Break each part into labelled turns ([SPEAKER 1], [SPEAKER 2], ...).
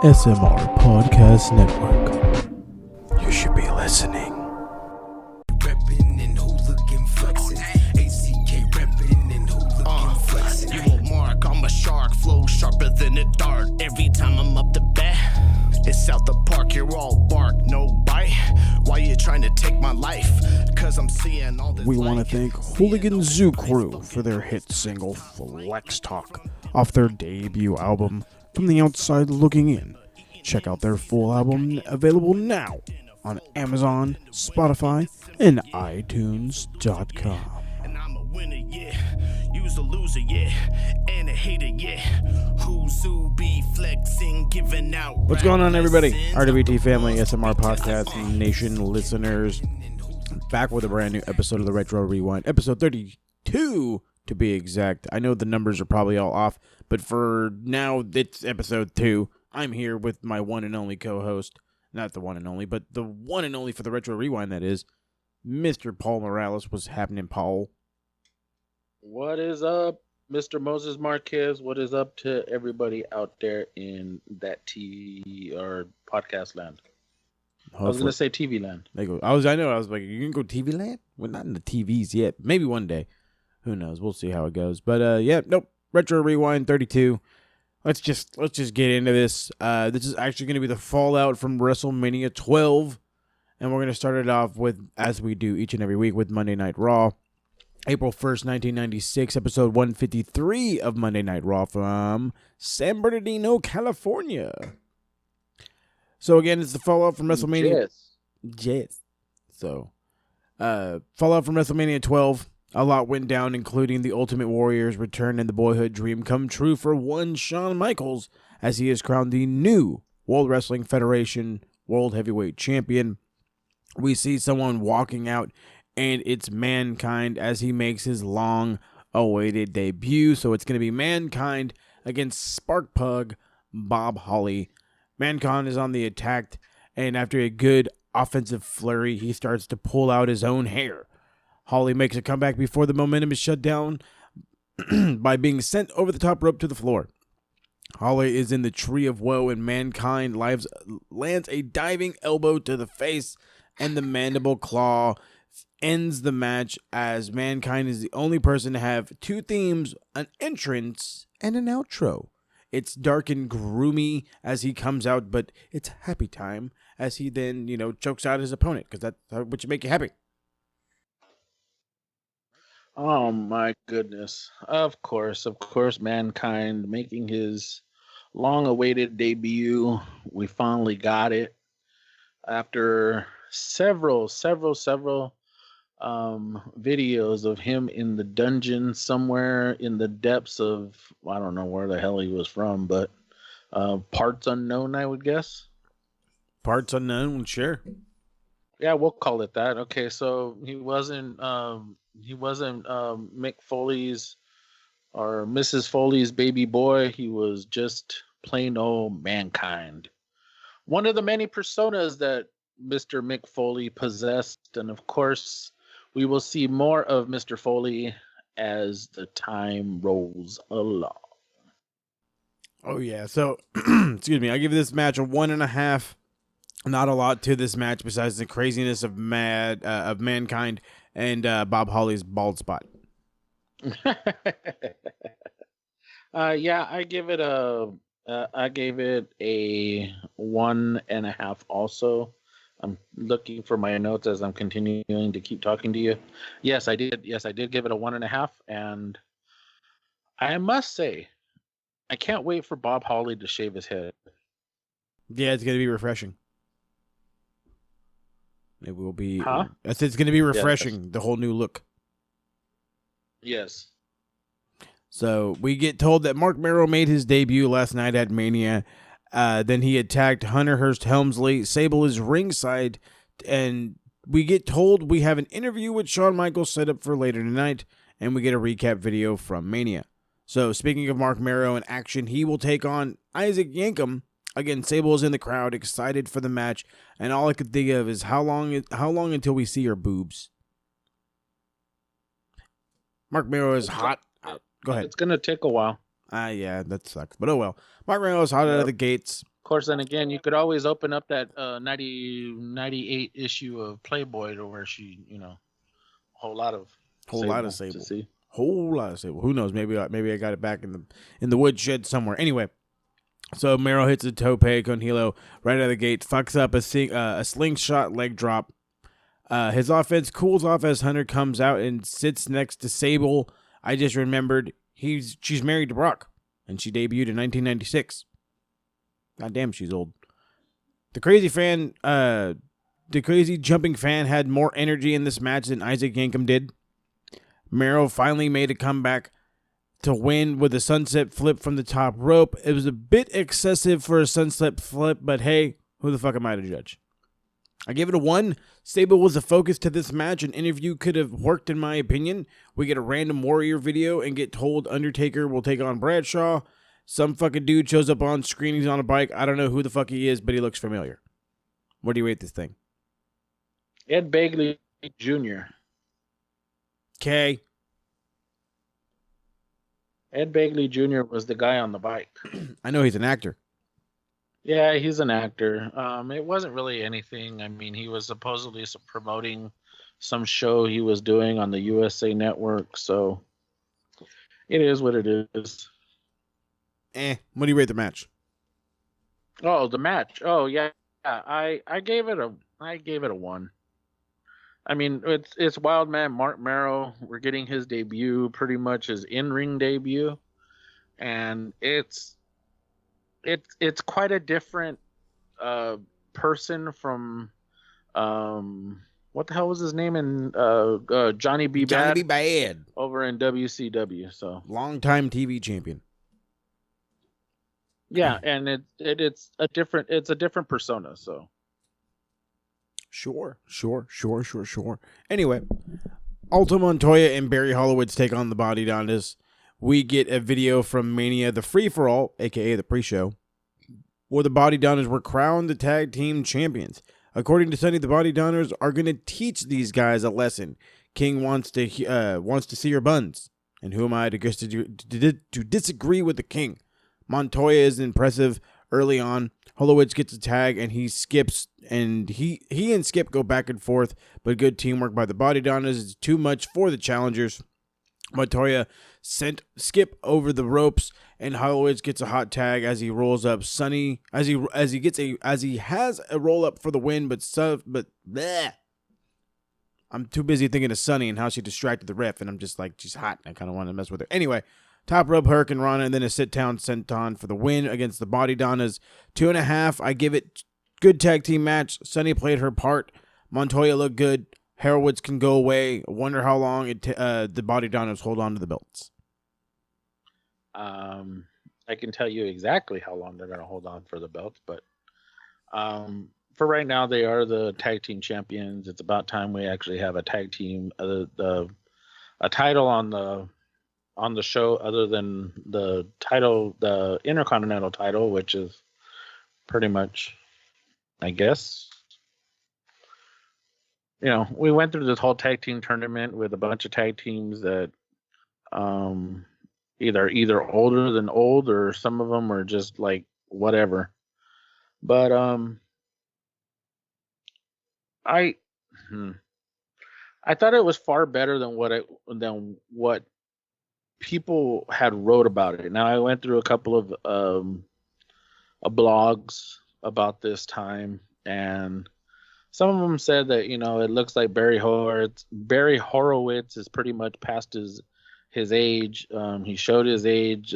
[SPEAKER 1] SMR Podcast Network. You should be listening.
[SPEAKER 2] Reppin' and hooligan flexin'. ACK reppin' and hooligan flexin'. You a mark, I'm a shark. Flow sharper than a dart. Every time I'm up to bat, it's out the park. You're all bark, no bite. Why you trying to take my life? Cause I'm seeing all this.
[SPEAKER 1] We want to thank Hooligan Zoo Crew for their hit single Flex Talk off their debut album From the Outside Looking In. Check out their full album, available now on Amazon, Spotify, and iTunes.com.
[SPEAKER 2] And I'm a winner, yeah. You's a loser, yeah. And a hater, yeah. Who's who be flexing, giving out.
[SPEAKER 1] What's going on, everybody? RWT family, SMR Podcast Nation listeners. Back with a brand new episode of the Retro Rewind, episode 32 to be exact. I know the numbers are probably all off, but for now, it's episode 2. I'm here with my one and only co-host, not the one and only, but the one and only for the Retro Rewind, that is, Mr. Paul Morales. What's happening, Paul?
[SPEAKER 3] What is up, Mr. Moses Marquez? What is up to everybody out there in that TV or podcast land? I was going to say TV land.
[SPEAKER 1] They go. I was like, you can go TV land? We're not in the TVs yet. Maybe one day. Who knows? We'll see how it goes. But yeah, nope. Retro Rewind 32. Let's just get into this. This is actually going to be the fallout from WrestleMania 12, and we're going to start it off with, as we do each and every week, with Monday Night Raw. April 1st, 1996, episode 153 of Monday Night Raw from San Bernardino, California. So again, it's the fallout from WrestleMania. Yes. So, fallout from WrestleMania 12. A lot went down, including the Ultimate Warrior's return and the boyhood dream come true for one Shawn Michaels, as he is crowned the new World Wrestling Federation World Heavyweight Champion. We see someone walking out, and it's Mankind as he makes his long-awaited debut. So it's going to be Mankind against Spark Plug Bob Holly. Mankind is on the attack, and after a good offensive flurry, he starts to pull out his own hair. Holly makes a comeback before the momentum is shut down by being sent over the top rope to the floor. Holly is in the Tree of Woe, and Mankind lands a diving elbow to the face, and the mandible claw ends the match, as Mankind is the only person to have two themes, an entrance and an outro. It's dark and gloomy as he comes out, but it's happy time as he then, chokes out his opponent, because that's what should make you happy.
[SPEAKER 3] Oh my goodness. Of course, Mankind making his long-awaited debut. We finally got it. After several videos of him in the dungeon somewhere in the depths of, I don't know where the hell he was from, but parts unknown, I would guess.
[SPEAKER 1] Parts unknown, sure.
[SPEAKER 3] Yeah, we'll call it that. Okay, so he wasn't Mick Foley's or Mrs. Foley's baby boy. He was just plain old Mankind. One of the many personas that Mr. Mick Foley possessed, and of course, we will see more of Mr. Foley as the time rolls along.
[SPEAKER 1] Oh yeah, so excuse me, I give this match a 1.5. Not a lot to this match besides the craziness of Mankind and Bob Holly's bald spot.
[SPEAKER 3] Yeah, I gave it a 1.5 also. I'm looking for my notes as I'm continuing to keep talking to you. Yes, I did give it a 1.5, and I must say, I can't wait for Bob Holly to shave his head.
[SPEAKER 1] Yeah, it's gonna be refreshing. It will be.
[SPEAKER 3] Huh?
[SPEAKER 1] It's going to be refreshing. Yes. The whole new look.
[SPEAKER 3] Yes.
[SPEAKER 1] So we get told that Mark Merrow made his debut last night at Mania. Then he attacked Hunter Hearst Helmsley. Sable is ringside, and we get told we have an interview with Shawn Michaels set up for later tonight, and we get a recap video from Mania. So speaking of Mark Merrow in action, he will take on Isaac Yankem. Again, Sable is in the crowd, excited for the match, and all I could think of is how long until we see her boobs. Mark Merrow is hot. Go ahead.
[SPEAKER 3] It's gonna take a while.
[SPEAKER 1] Yeah, that sucks. But oh well. Mark Merrow is hot out of the gates.
[SPEAKER 3] course, then again, you could always open up that 98 issue of Playboy to where she, a whole lot of
[SPEAKER 1] Sable.
[SPEAKER 3] to see.
[SPEAKER 1] Whole lot of Sable. Who knows? Maybe I got it back in the woodshed somewhere. Anyway, so Mero hits a tope con Hilo right out of the gate, fucks up a slingshot leg drop. His offense cools off as Hunter comes out and sits next to Sable. I just remembered she's married to Brock, and she debuted in 1996. God damn, she's old. The crazy jumping fan had more energy in this match than Isaac Yankem did. Mero finally made a comeback to win with a sunset flip from the top rope. It was a bit excessive for a sunset flip, but hey, who the fuck am I to judge? I gave it a 1. Sable was the focus to this match. An interview could have worked in my opinion. We get a random Warrior video and get told Undertaker will take on Bradshaw. Some fucking dude shows up on screen. He's on a bike. I don't know who the fuck he is, but he looks familiar. What do you rate this thing?
[SPEAKER 3] Ed Bagley Jr.
[SPEAKER 1] Okay.
[SPEAKER 3] Ed Bagley Jr. was the guy on the bike.
[SPEAKER 1] I know he's an actor.
[SPEAKER 3] Yeah, he's an actor. It wasn't really anything. I mean, he was supposedly promoting some show he was doing on the USA Network, so it is what it is.
[SPEAKER 1] What do you rate the match?
[SPEAKER 3] Oh, the match. Oh, yeah. I gave it a 1. I mean, it's Wildman Mark Mero. We're getting his debut, pretty much his in-ring debut, and it's quite a different person from what the hell was his name in Johnny B.
[SPEAKER 1] Bad
[SPEAKER 3] over in WCW. So
[SPEAKER 1] longtime TV champion.
[SPEAKER 3] Yeah, and it's a different persona. So
[SPEAKER 1] sure. Anyway, Alto Montoya and Barry Hollowitz take on the Body Dondas. We get a video from Mania, the free-for-all, a.k.a. the pre-show, where the Body Donnas were crowned the tag team champions. According to Sonny, the Body Donnas are going to teach these guys a lesson. King wants to see your buns, and who am I to disagree with the King? Montoya is impressive early on. Hollowitz gets a tag, and he skips, and he and Skip go back and forth, but good teamwork by the Body Donnas is too much for the challengers. Montoya sent Skip over the ropes, and Hollowitz gets a hot tag as he rolls up Sonny as he has a roll up for the win, but bleh. I'm too busy thinking of Sonny and how she distracted the ref, and I'm just like, she's hot, and I kind of want to mess with her. Anyway, top rope Hurricane Rana, and then a sit-down senton for the win against the Body Donnas. 2.5. I give it good tag team match. Sonny played her part. Montoya looked good. Horowitz can go away. I wonder how long the Body Donnas hold on to the belts.
[SPEAKER 3] I can tell you exactly how long they're going to hold on for the belts, but for right now, they are the tag team champions. It's about time we actually have a tag team, a title on the show other than the title, the Intercontinental title, which is pretty much, I guess. We went through this whole tag team tournament with a bunch of tag teams that either older than old, or some of them are just like whatever. But I thought it was far better than what people had wrote about it. Now I went through a couple of blogs about this time, and some of them said that it looks like Barry Horowitz is pretty much past his age. He showed his age.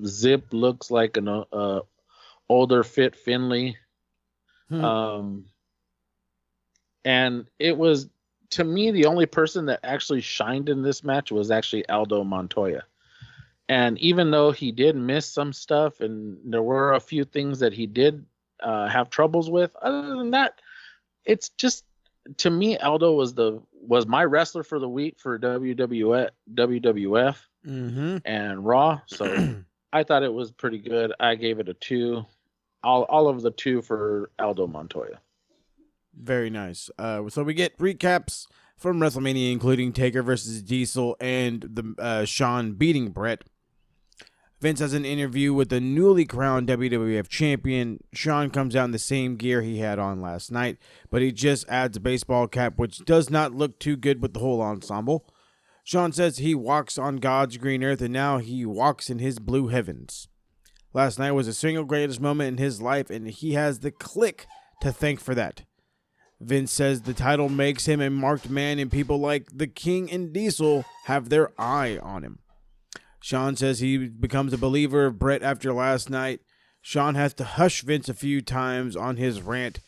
[SPEAKER 3] Zip looks like an older fit Finley. And it was, to me, the only person that actually shined in this match was actually Aldo Montoya. And even though he did miss some stuff, and there were a few things that he did have troubles with, other than that, it's just, to me, Aldo was my wrestler for the week for WWF and Raw. So I thought it was pretty good. I gave it a 2. All of the 2 for Aldo Montoya.
[SPEAKER 1] Very nice. So we get recaps from WrestleMania, including Taker versus Diesel and the Shawn beating Brett. Vince has an interview with the newly crowned WWF champion. Shawn comes out in the same gear he had on last night, but he just adds a baseball cap, which does not look too good with the whole ensemble. Shawn says he walks on God's green earth, and now he walks in his blue heavens. Last night was the single greatest moment in his life, and he has the Click to thank for that. Vince says the title makes him a marked man, and people like the King and Diesel have their eye on him. Shawn says he becomes a believer of Brett after last night. Shawn has to hush Vince a few times on his rant.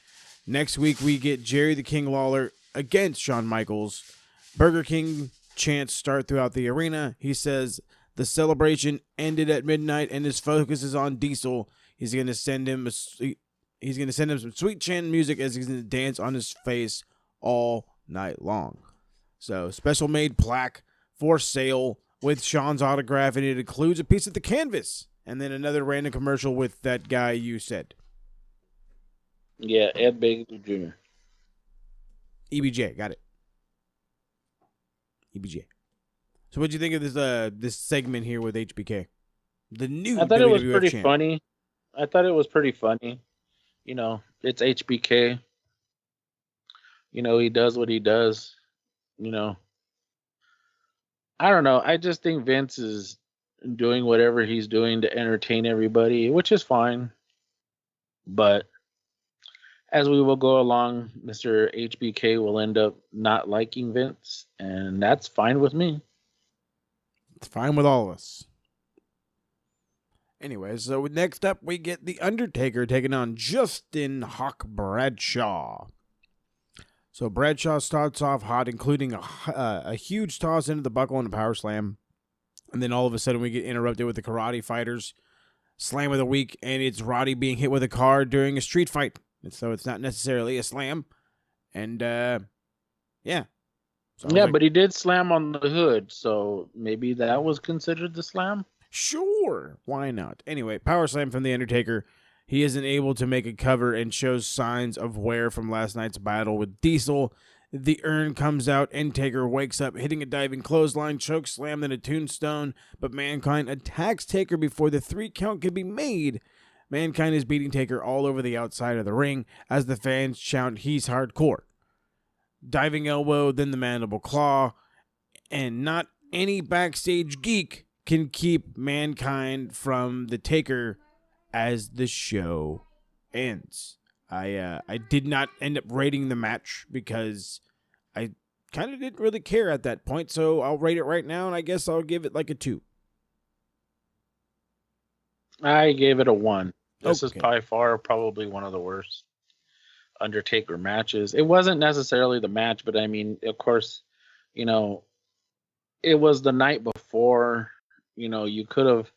[SPEAKER 1] Next week, we get Jerry the King Lawler against Shawn Michaels. Burger King chants start throughout the arena. He says the celebration ended at midnight, and his focus is on Diesel. He's going to send him some sweet chant music as he's going to dance on his face all night long. So, special made plaque for sale with Shawn's autograph, and it includes a piece of the canvas, and then another random commercial with that guy you said.
[SPEAKER 3] Yeah, Ed Bagley Jr.
[SPEAKER 1] EBJ, got it. EBJ. So, what'd you think of this segment here with HBK? The new
[SPEAKER 3] I thought it was
[SPEAKER 1] WWF
[SPEAKER 3] pretty
[SPEAKER 1] champ.
[SPEAKER 3] funny. I thought it was pretty funny. You know, it's HBK. You know, he does what he does. You know, I don't know. I just think Vince is doing whatever he's doing to entertain everybody, which is fine. But as we will go along, Mr. HBK will end up not liking Vince, and that's fine with me.
[SPEAKER 1] It's fine with all of us. Anyway, so next up we get The Undertaker taking on Justin Hawk Bradshaw. So Bradshaw starts off hot, including a huge toss into the buckle and a power slam. And then all of a sudden we get interrupted with the Karate Fighters Slam of the Week, and it's Roddy being hit with a car during a street fight. And so it's not necessarily a slam. And, yeah. So
[SPEAKER 3] Yeah, but he did slam on the hood, so maybe that was considered the slam?
[SPEAKER 1] Sure, why not? Anyway, power slam from The Undertaker. He isn't able to make a cover and shows signs of wear from last night's battle with Diesel. The urn comes out, and Taker wakes up, hitting a diving clothesline, choke slam, then a tombstone, but Mankind attacks Taker before the 3 count can be made. Mankind is beating Taker all over the outside of the ring as the fans shout, "He's hardcore." Diving elbow, then the mandible claw, and not any backstage geek can keep Mankind from the Taker as the show ends. I did not end up rating the match because I kind of didn't really care at that point, so I'll rate it right now, and I guess I'll give it like a 2.
[SPEAKER 3] I gave it a 1. This is
[SPEAKER 1] Okay.
[SPEAKER 3] by far probably one of the worst Undertaker matches. It wasn't necessarily the match, but I mean, of course, you know, it was the night before. You know, you could have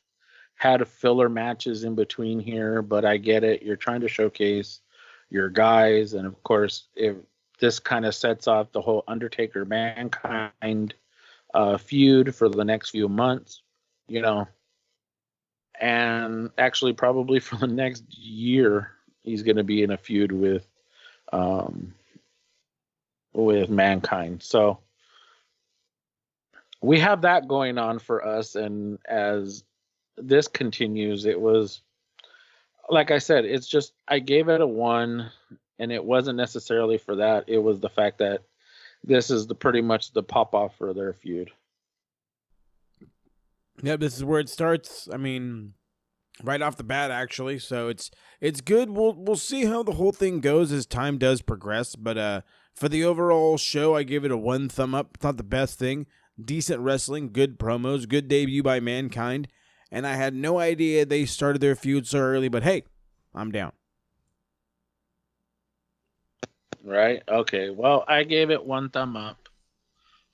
[SPEAKER 3] had filler matches in between here, but I get it. You're trying to showcase your guys, and of course, if this kind of sets off the whole Undertaker Mankind feud for the next few months, you know, and actually probably for the next year, he's going to be in a feud with Mankind. So we have that going on for us, and as this continues, it was, like I said, it's just, I gave it a 1, and it wasn't necessarily for that. It was the fact that this is pretty much the pop off for their feud.
[SPEAKER 1] Yep, this is where it starts. I mean, right off the bat, actually. So it's good. We'll see how the whole thing goes as time does progress. But for the overall show, I give it a 1 thumb up. It's not the best thing. Decent wrestling, good promos, good debut by Mankind. And I had no idea they started their feud so early, but hey, I'm down.
[SPEAKER 3] Right? Okay. Well, I gave it 1 thumb up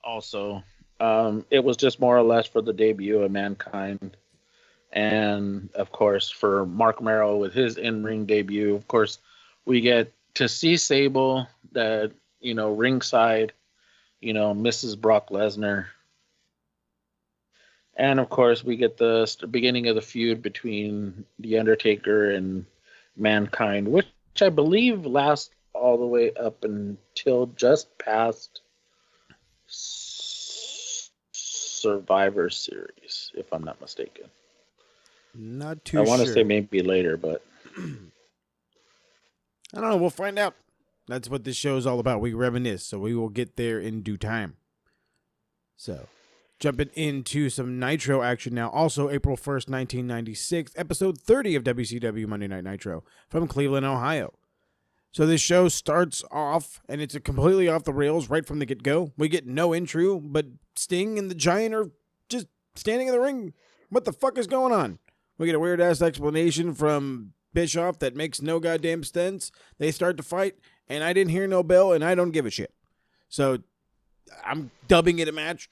[SPEAKER 3] also. It was just more or less for the debut of Mankind. And, of course, for Mark Merrill with his in-ring debut, of course, we get to see Sable, that, you know, ringside, you know, Mrs. Brock Lesnar. And, of course, we get the beginning of the feud between The Undertaker and Mankind, which I believe lasts all the way up until just past Survivor Series, if I'm not mistaken.
[SPEAKER 1] Not
[SPEAKER 3] I
[SPEAKER 1] too
[SPEAKER 3] want to
[SPEAKER 1] sure.
[SPEAKER 3] say maybe later, but
[SPEAKER 1] I don't know. We'll find out. That's what this show is all about. We reminisce, so we will get there in due time. So, jumping into some Nitro action now. Also, April 1st, 1996, episode 30 of WCW Monday Night Nitro from Cleveland, Ohio. So this show starts off, and it's completely off the rails right from the get-go. We get no intro, but Sting and the Giant are just standing in the ring. What the fuck is going on? We get a weird-ass explanation from Bischoff that makes no goddamn sense. They start to fight, and I didn't hear no bell, and I don't give a shit. So I'm dubbing it a match.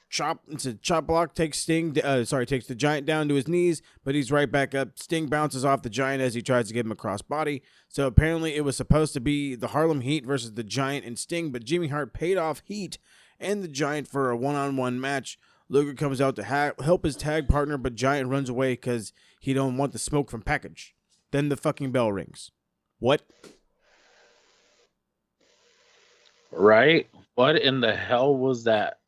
[SPEAKER 1] It's a chop block. Takes the Giant down to his knees, but he's right back up. Sting bounces off the Giant as he tries to give him a cross body. So apparently it was supposed to be the Harlem Heat versus the Giant and Sting, but Jimmy Hart paid off Heat and the Giant for a one-on-one match. Luger comes out to help his tag partner, but Giant runs away because he don't want the smoke from Package. Then the fucking bell rings. What?
[SPEAKER 3] right? What in the hell was that?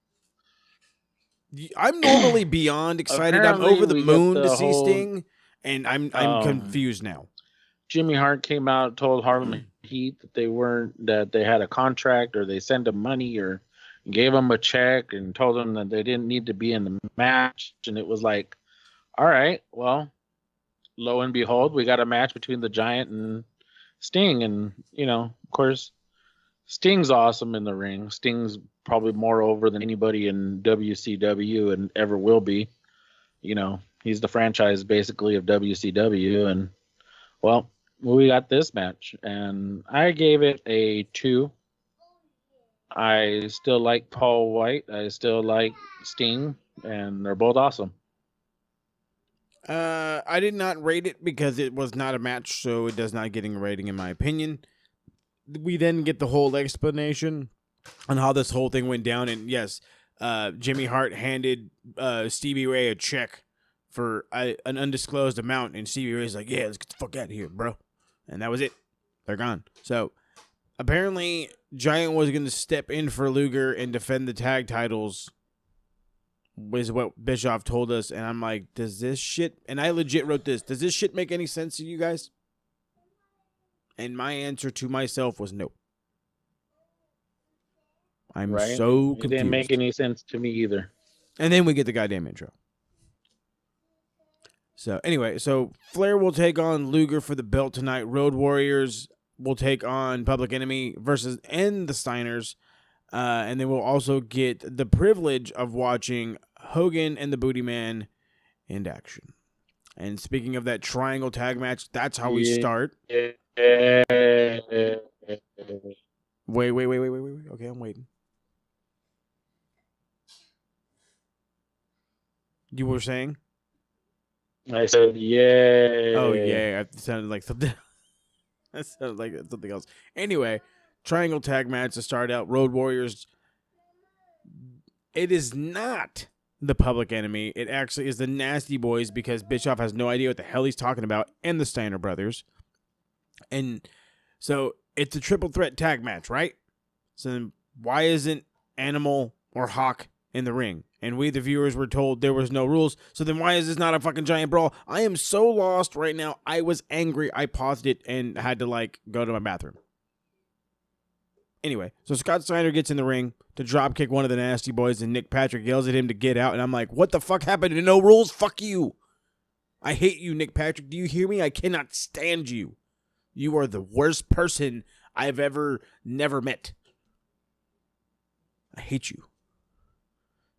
[SPEAKER 1] I'm normally beyond excited.
[SPEAKER 3] Apparently,
[SPEAKER 1] I'm over the
[SPEAKER 3] we get
[SPEAKER 1] moon
[SPEAKER 3] the
[SPEAKER 1] to see
[SPEAKER 3] whole,
[SPEAKER 1] Sting, and I'm confused now.
[SPEAKER 3] Jimmy Hart came out, told Harlem Heat that they had a contract, or they sent him money, or gave him a check, and told them that they didn't need to be in the match. And it was like, all right, well, lo and behold, we got a match between the Giant and Sting, and of course, Sting's awesome in the ring. Sting's probably more over than anybody in WCW and ever will be. He's the franchise basically of WCW, and well, we got this match, and I gave it a 2. I still like Paul White. I still like Sting, and they're both awesome.
[SPEAKER 1] I did not rate it because it was not a match, so it does not get a rating in my opinion. We then get the whole explanation on how this whole thing went down, and yes, Jimmy Hart handed Stevie Ray a check for an undisclosed amount, and Stevie Ray's like, yeah, let's get the fuck out of here, bro. And that was it. They're gone. So apparently Giant was going to step in for Luger and defend the tag titles, is what Bischoff told us. And I'm like, does this shit, and I legit wrote this, does this shit make any sense to you guys? And my answer to myself was no. I'm so confused.
[SPEAKER 3] It didn't make any sense to me either.
[SPEAKER 1] And then we get the goddamn intro. So anyway, Flair will take on Luger for the belt tonight. Road Warriors will take on Public Enemy and the Steiners. And then we'll also get the privilege of watching Hogan and the Booty Man in action. And speaking of that triangle tag match, that's how we start. Wait. Okay, I'm waiting. You were saying?
[SPEAKER 3] I said, yeah.
[SPEAKER 1] Oh, yeah. It sounded like something. That sounded like something else. Anyway, triangle tag match to start out. Road Warriors. It is not the Public Enemy. It actually is the Nasty Boys, because Bischoff has no idea what the hell he's talking about, and the Steiner brothers. And so it's a triple threat tag match, right? So then why isn't Animal or Hawk in the ring? And we, the viewers, were told there was no rules. So then why is this not a fucking giant brawl? I am so lost right now. I was angry. I paused it and had to, go to my bathroom. Anyway, so Scott Steiner gets in the ring to dropkick one of the Nasty Boys, and Nick Patrick yells at him to get out. And I'm like, what the fuck happened to no rules? Fuck you. I hate you, Nick Patrick. Do you hear me? I cannot stand you. You are the worst person I've never met. I hate you.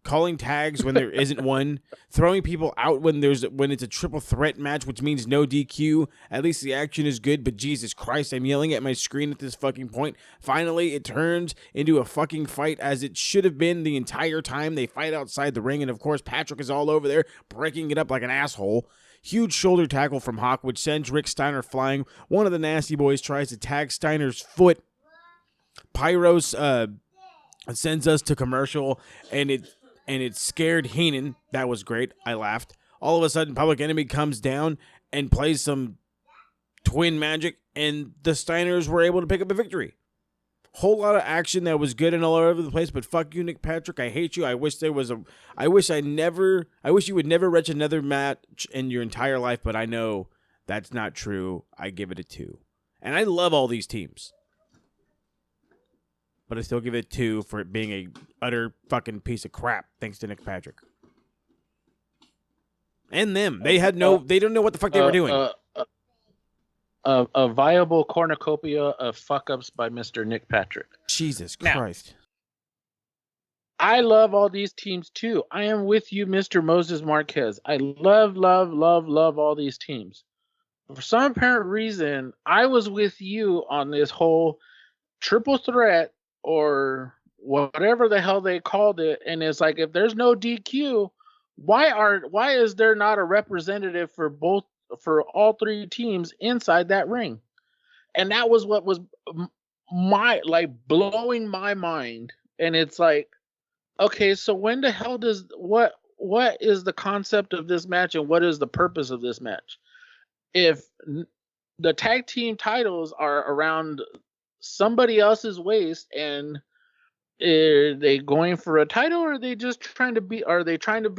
[SPEAKER 1] Calling tags when there isn't one, throwing people out when it's a triple threat match, which means no DQ. At least the action is good, but Jesus Christ, I'm yelling at my screen at this fucking point. Finally, it turns into a fucking fight, as it should have been the entire time. They fight outside the ring, and of course, Patrick is all over there, breaking it up like an asshole. Huge shoulder tackle from Hawk, which sends Rick Steiner flying. One of the Nasty Boys tries to tag Steiner's foot. Pyros sends us to commercial, and it scared Heenan. That was great. I laughed. All of a sudden, Public Enemy comes down and plays some twin magic, and the Steiners were able to pick up a victory. whole lot of action that was good and all over the place. But fuck you, Nick Patrick. I hate you. I wish you would never wretch another match in your entire life. But I know that's not true. I give it a 2. And I love all these teams. But I still give it a 2 for it being a utter fucking piece of crap, thanks to Nick Patrick. And them. They don't know what the fuck they were doing.
[SPEAKER 3] A viable cornucopia of fuck-ups by Mr. Nick Patrick.
[SPEAKER 1] Jesus Christ.
[SPEAKER 3] I love all these teams, too. I am with you, Mr. Moses Marquez. I love all these teams. For some apparent reason, I was with you on this whole triple threat or whatever the hell they called it. And it's like, if there's no DQ, why is there not a representative for all three teams inside that ring? And that was what was blowing my mind. And it's like, okay, so when the hell what is the concept of this match and what is the purpose of this match? If the tag team titles are around somebody else's waist, and are they going for a title, or are they just trying to be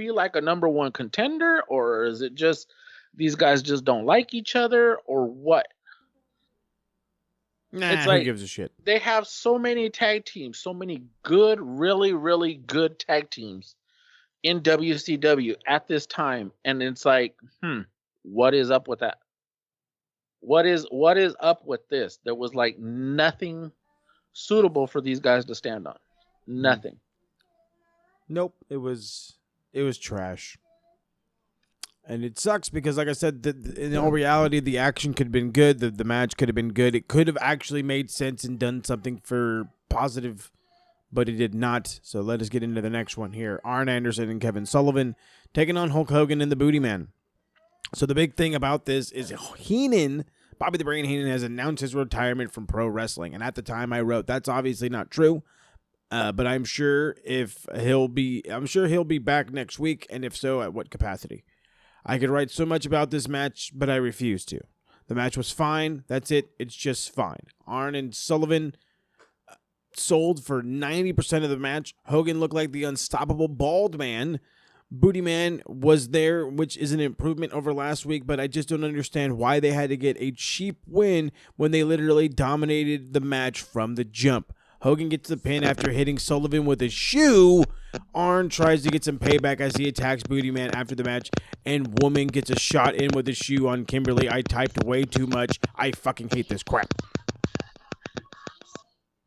[SPEAKER 3] like a number one contender, or is it just these guys just don't like each other, or what?
[SPEAKER 1] Nah,
[SPEAKER 3] it's
[SPEAKER 1] who gives a shit?
[SPEAKER 3] They have so many tag teams, so many good, really, really good tag teams in WCW at this time, and it's like, what is up with that? What is up with this? There was like nothing suitable for these guys to stand on. Nothing.
[SPEAKER 1] Nope. It was trash. And it sucks because, like I said, in all reality, the action could have been good. The match could have been good. It could have actually made sense and done something for positive, but it did not. So let us get into the next one here. Arn Anderson and Kevin Sullivan taking on Hulk Hogan and the Booty Man. So the big thing about this is Bobby the Brain Heenan has announced his retirement from pro wrestling. And at the time I wrote, that's obviously not true. But I'm sure he'll be back next week. And if so, at what capacity? I could write so much about this match, but I refuse to. The match was fine. That's it. It's just fine. Arn and Sullivan sold for 90% of the match. Hogan looked like the unstoppable bald man. Booty Man was there, which is an improvement over last week, but I just don't understand why they had to get a cheap win when they literally dominated the match from the jump. Hogan gets the pin after hitting Sullivan with a shoe. Arn tries to get some payback as he attacks Booty Man after the match, and Woman gets a shot in with a shoe on Kimberly. I typed way too much. I fucking hate this crap.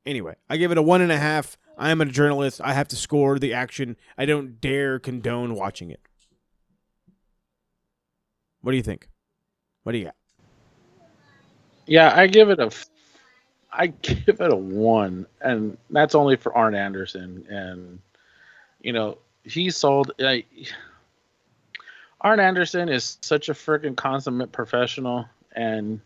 [SPEAKER 1] Anyway, I give it a 1.5. I am a journalist. I have to score the action. I don't dare condone watching it. What do you think? What do you got?
[SPEAKER 3] Yeah, I give it a 1, and that's only for Arn Anderson. And he sold. Arn Anderson is such a freaking consummate professional, and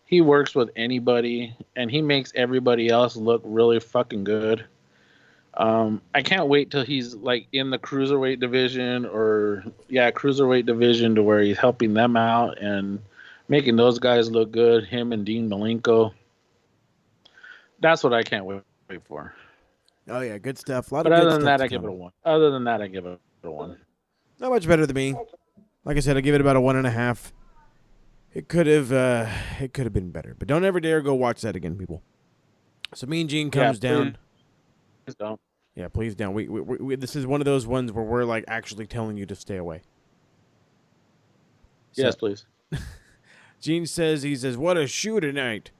[SPEAKER 3] he works with anybody, and he makes everybody else look really fucking good. I can't wait till he's like in the cruiserweight division cruiserweight division to where he's helping them out and making those guys look good. Him and Dean Malenko. That's what I can't wait for.
[SPEAKER 1] Oh yeah, good stuff.
[SPEAKER 3] But other than that, I give it a 1. Other than that, I give it a 1.
[SPEAKER 1] Not much better than me. Like I said, I give it about a 1.5. It could have been better, but don't ever dare go watch that again, people. So Mean Gene comes down.
[SPEAKER 3] Please don't.
[SPEAKER 1] Yeah, please don't. We this is one of those ones where we're like actually telling you to stay away.
[SPEAKER 3] Yes, please.
[SPEAKER 1] Gene says, what a shoe tonight.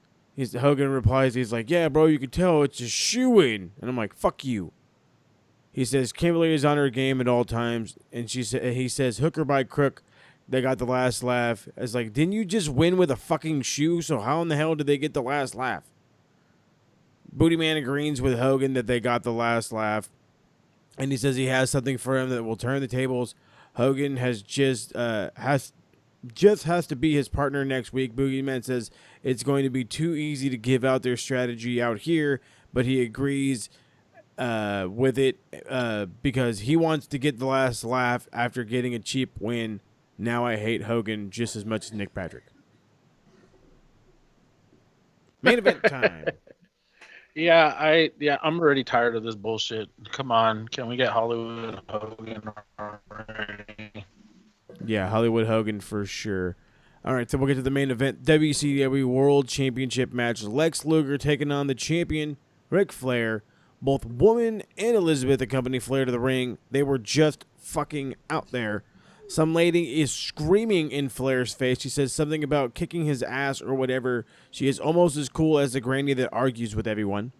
[SPEAKER 1] Hogan replies, he's like, yeah, bro, you can tell it's a shoe-in. And I'm like, fuck you. He says, Kimberly is on her game at all times. And he says, hooker by crook, they got the last laugh. It's like, didn't you just win with a fucking shoe? So how in the hell did they get the last laugh? Booty Man agrees with Hogan that they got the last laugh. And he says he has something for him that will turn the tables. Hogan has has to be his partner next week. Boogeyman says it's going to be too easy to give out their strategy out here, but he agrees with it because he wants to get the last laugh after getting a cheap win. Now I hate Hogan just as much as Nick Patrick. Main event time.
[SPEAKER 3] I'm already tired of this bullshit. Come on, can we get Hollywood Hogan already?
[SPEAKER 1] Yeah, Hollywood Hogan for sure. All right, so we'll get to the main event. WCW World Championship match. Lex Luger taking on the champion, Ric Flair. Both Woman and Elizabeth accompany Flair to the ring. They were just fucking out there. Some lady is screaming in Flair's face. She says something about kicking his ass or whatever. She is almost as cool as the granny that argues with everyone.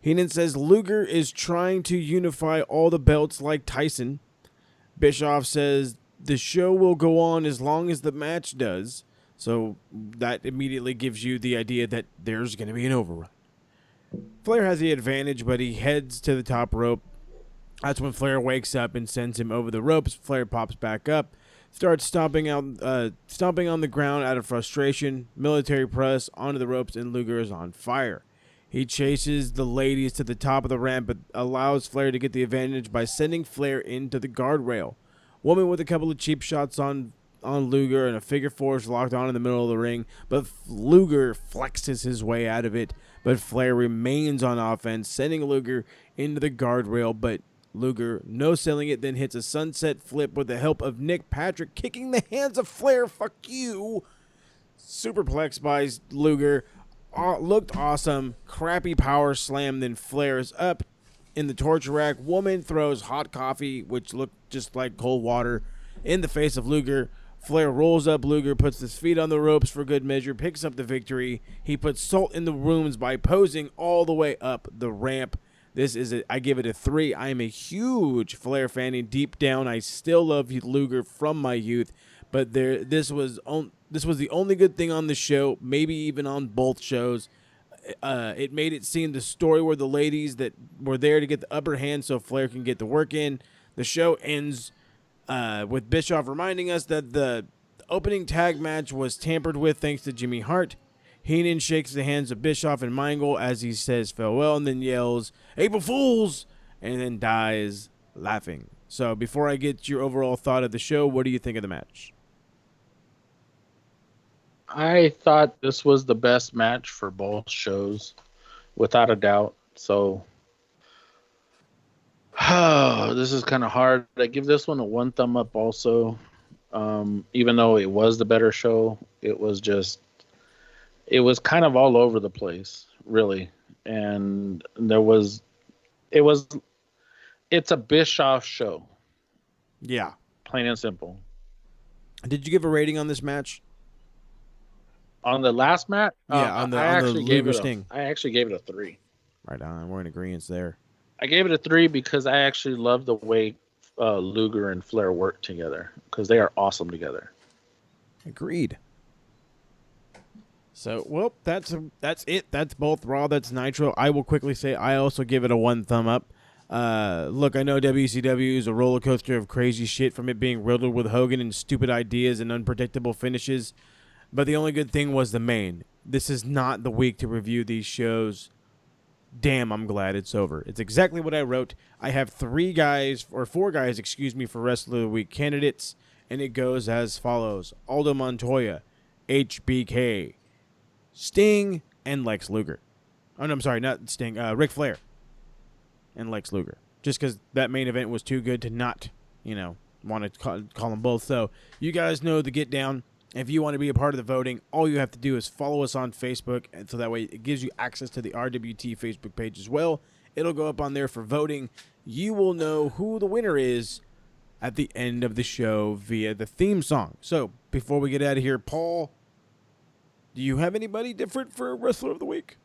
[SPEAKER 1] Heenan says Luger is trying to unify all the belts like Tyson. Bischoff says the show will go on as long as the match does. So that immediately gives you the idea that there's going to be an overrun. Flair has the advantage, but he heads to the top rope. That's when Flair wakes up and sends him over the ropes. Flair pops back up, starts stomping on the ground out of frustration. Military press onto the ropes, and Luger is on fire. He chases the ladies to the top of the ramp, but allows Flair to get the advantage by sending Flair into the guardrail. Woman with a couple of cheap shots on Luger, and a figure four is locked on in the middle of the ring, but Luger flexes his way out of it. But Flair remains on offense, sending Luger into the guardrail, but Luger no-selling it, then hits a sunset flip with the help of Nick Patrick, kicking the hands of Flair. Fuck you. Superplex by Luger. Looked awesome. Crappy power slam, then Flair is up in the torture rack. Woman throws hot coffee, which looked just like cold water, in the face of Luger. Flair rolls up Luger, puts his feet on the ropes for good measure, picks up the victory. He puts salt in the wounds by posing all the way up the ramp. I give it a 3. I am a huge Flair fan, and deep down, I still love Luger from my youth. But this was the only good thing on the show, maybe even on both shows. It made it seem the story where the ladies that were there to get the upper hand so Flair can get the work in. The show ends with Bischoff reminding us that the opening tag match was tampered with thanks to Jimmy Hart. Heenan shakes the hands of Bischoff and Meingold as he says farewell and then yells, April Fools! And then dies laughing. So before I get your overall thought of the show, what do you think of the match?
[SPEAKER 3] I thought this was the best match for both shows, without a doubt. So, this is kind of hard. I give this one a 1 thumb up also. Even though it was the better show, it was kind of all over the place, really. And it's a Bischoff show.
[SPEAKER 1] Yeah.
[SPEAKER 3] Plain and simple.
[SPEAKER 1] Did you give a rating on this match?
[SPEAKER 3] On the last match?
[SPEAKER 1] Yeah, on the Luger Sting.
[SPEAKER 3] I actually gave it a 3.
[SPEAKER 1] Right on. We're in agreement there.
[SPEAKER 3] I gave it a 3 because I actually love the way Luger and Flair work together, because they are awesome together.
[SPEAKER 1] Agreed. So, well, that's it. That's both Raw, that's Nitro. I will quickly say I also give it a 1 thumb up. Look, I know WCW is a roller coaster of crazy shit, from it being riddled with Hogan and stupid ideas and unpredictable finishes. But the only good thing was the main. This is not the week to review these shows. Damn, I'm glad it's over. It's exactly what I wrote. I have 4 guys, for Wrestler of the Week candidates, and it goes as follows. Aldo Montoya, HBK, Sting, and Lex Luger. Oh, no, I'm sorry, not Sting. Ric Flair and Lex Luger. Just because that main event was too good to not, want to call them both. So you guys know the get down. If you want to be a part of the voting, all you have to do is follow us on Facebook, and so that way it gives you access to the RWT Facebook page as well. It'll go up on there for voting. You will know who the winner is at the end of the show via the theme song. So before we get out of here, Paul, do you have anybody different for Wrestler of the Week?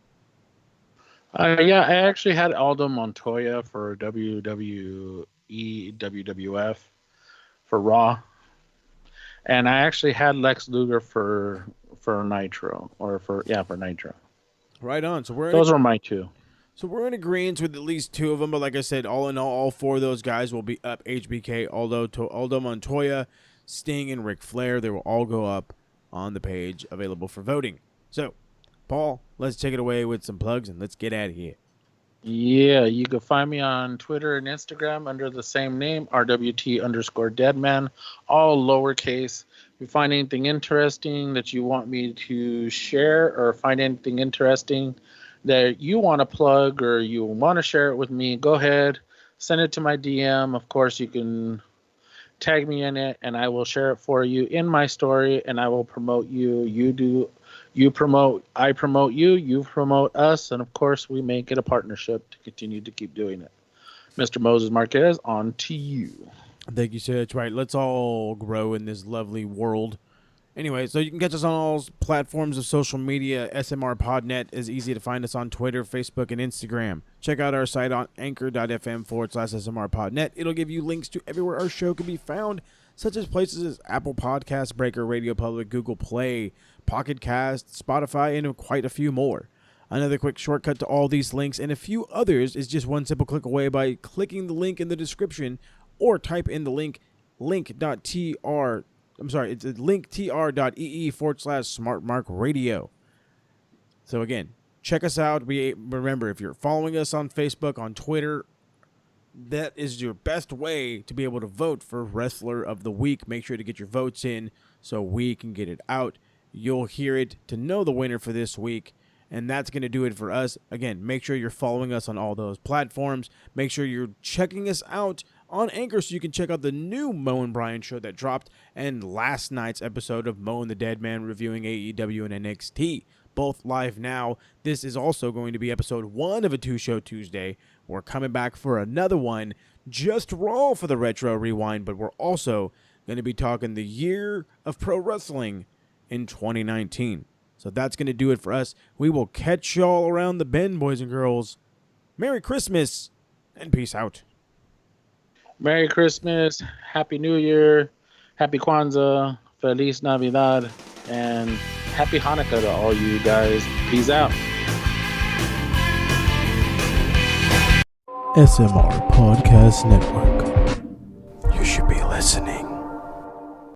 [SPEAKER 3] Yeah, I actually had Aldo Montoya for WWE, WWF, for Raw. And I actually had Lex Luger for Nitro, for Nitro.
[SPEAKER 1] Right on. So
[SPEAKER 3] those are my 2.
[SPEAKER 1] So we're in agreement with at least 2 of them, but like I said, all in all 4 of those guys will be up. HBK, Aldo Montoya, Sting, and Ric Flair. They will all go up on the page available for voting. So, Paul, let's take it away with some plugs and let's get out of here.
[SPEAKER 3] Yeah, you can find me on Twitter and Instagram under the same name, RWT_Deadman, all lowercase. If you find anything interesting that you want me to share, or find anything interesting that you want to plug or you want to share it with me, go ahead, send it to my DM. Of course, you can tag me in it and I will share it for you in my story, and I will promote you. You promote, I promote you, you promote us, and of course we make it a partnership to continue to keep doing it. Mr. Moses Marquez, on to you.
[SPEAKER 1] Thank you, sir. That's right. Let's all grow in this lovely world. Anyway, so you can catch us on all platforms of social media. SMR Podnet is easy to find us on Twitter, Facebook, and Instagram. Check out our site on anchor.fm/SMR Podnet. It'll give you links to everywhere our show can be found, such as places as Apple Podcasts, Breaker, Radio Public, Google Play, Pocket Cast, Spotify, and quite a few more. Another quick shortcut to all these links and a few others is just one simple click away by clicking the link in the description or type in the link it's linktr.ee/smartmarkradio. So again, check us out. Remember, if you're following us on Facebook, on Twitter, that is your best way to be able to vote for Wrestler of the Week. Make sure to get your votes in so we can get it out. You'll hear it to know the winner for this week. And that's going to do it for us. Again, make sure you're following us on all those platforms. Make sure you're checking us out on Anchor so you can check out the new Mo and Brian show that dropped and last night's episode of Mo and the Dead Man reviewing AEW and NXT. Both live now. This is also going to be episode 1 of a 2-show Tuesday. We're coming back for another one, just Raw for the Retro Rewind, but we're also going to be talking the year of pro wrestling in 2019. So that's going to do it for us. We will catch y'all around the bend, boys and girls. Merry Christmas and peace out.
[SPEAKER 3] Merry Christmas, Happy New Year, Happy Kwanzaa, Feliz Navidad, and Happy Hanukkah to all you guys. Peace out.
[SPEAKER 1] SMR Podcast Network.